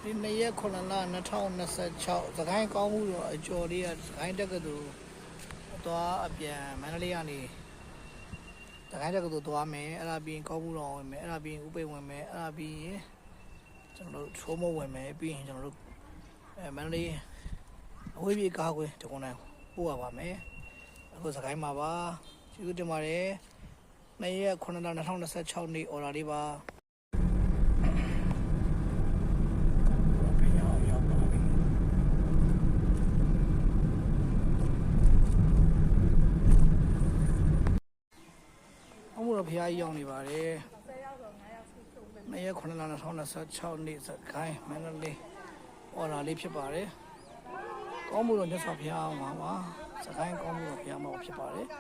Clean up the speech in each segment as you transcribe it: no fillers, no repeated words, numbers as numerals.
ဒီနေ့ရက်9လ2026စကိုင်းကောင်းမှုတော့အကျော်လေးကစကိုင်းတက်ကတူသွားအပြန်မန္တလေးကနေစကိုင်းတက်ကတူသွားမယ်အဲ့ဒါပြီးကောင်းမှုတော့ဝင်မယ်အဲ့ဒါပြီးဥပိ္ပဝင်မယ်အဲ့ဒါပြီးကျွန်တော်တို့ထိုးမဝင်မယ်ပြီးရင်ကျွန်တော်တို့မန္တလေးအဝေးပြေးကားကွင်းတကုန်းတိုင်းပို့ရပါမယ်အခုစကိုင်းမှာပါကျေးဇူးတင်ပါတယ်နေ့ရက်9လ2026နေ့အော်ဒါလေးပါဖျားကြီးရောက်နေပါတယ်။နေ့ရက်9လ2026နေ့စကိုင်းမန္တလေးအော်ဒါလေးဖြစ်ပါတယ်။ကောင်းမှုတော့မြတ်စွာဘုရားမှာပါ။စကိုင်းကောင်းမှုတော့ဘုရားမှာဖြစ်ပါတယ်။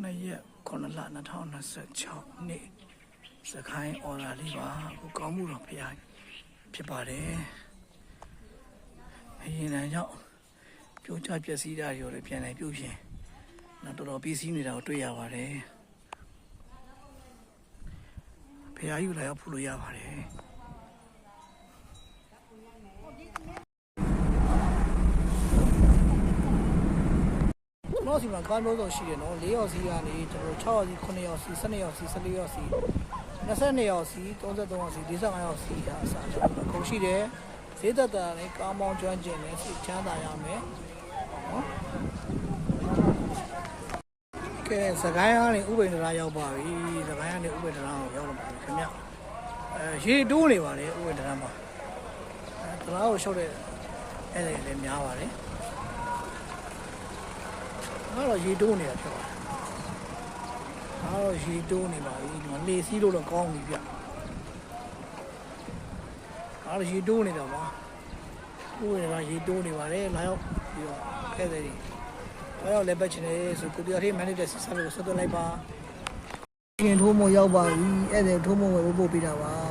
နေ့ရက်9လ2026နေ့စကိုင်းအော်ဒါလေးပါ။ကောင်းမှုတော့ဘုရားဖြစ်ပါတယ်။အရင်တည်းကြောင့်ပြိုကျပျက်စီးတာတွေလည်းပြန်လဲပြုတ်ပြင်တော့တော်တော်ပြီးစီးနေတာကိုတွေ့ရပါတယ်ဖះယူလာရောက်ဖူးလို့ရပါတယ်နော်စီမှာကားလို့တော့ရှိတယ်နော်4ရောက်စီကနေကျွန်တော်6ရောက်စီ9ရောက်စီ12ရောက်စီ14ရောက်စီ22ရောက်စီ33ရောက်စီ45ရောက်စီဒါအစားအခုရှိတယ်ဈေးသက်တာနဲ့ကားမောင်းကျွမ်းကျင်နဲ့စိတ်ချမ်းသာရမယ်နော်ကဲစကိုင်းကနေဥပိ္ပဒရာရောက်ပါပြီစကိုင်းကနေဥပိ္ပဒရာကိုရောက်လာပါပြီခင်ဗျရေတိုးနေပါလေဥပိ္ပဒရာမှာဒရာကိုလျှောက်တဲ့အဲ့ဒါလည်းများပါတယ်အဲ့တော့ရေတိုးနေတာဖြစ်ပါတယ်အဲ့တော့ရေတိုးနေပါပြီဒီမှာလေစီးလို့တော့ကောင်းပြီဗျအဲ့တော့ရေတိုးနေတာပါဥပိ္ပဒရာရေတိုးနေပါတယ်လာရောက်ပြီးတော့ခဲ့တယ်ဘာရောက်လဲပတ်ချင်လဲဆိုကိုပြသေးမန်နေဂျာဆက်လို့ဆက်သွင်းလိုက်ပါရင်ထိုးမရောက်ပါဘူးအဲ့ဒါထိုးမဝယ်ဖို့ပို့ပေးတာပါ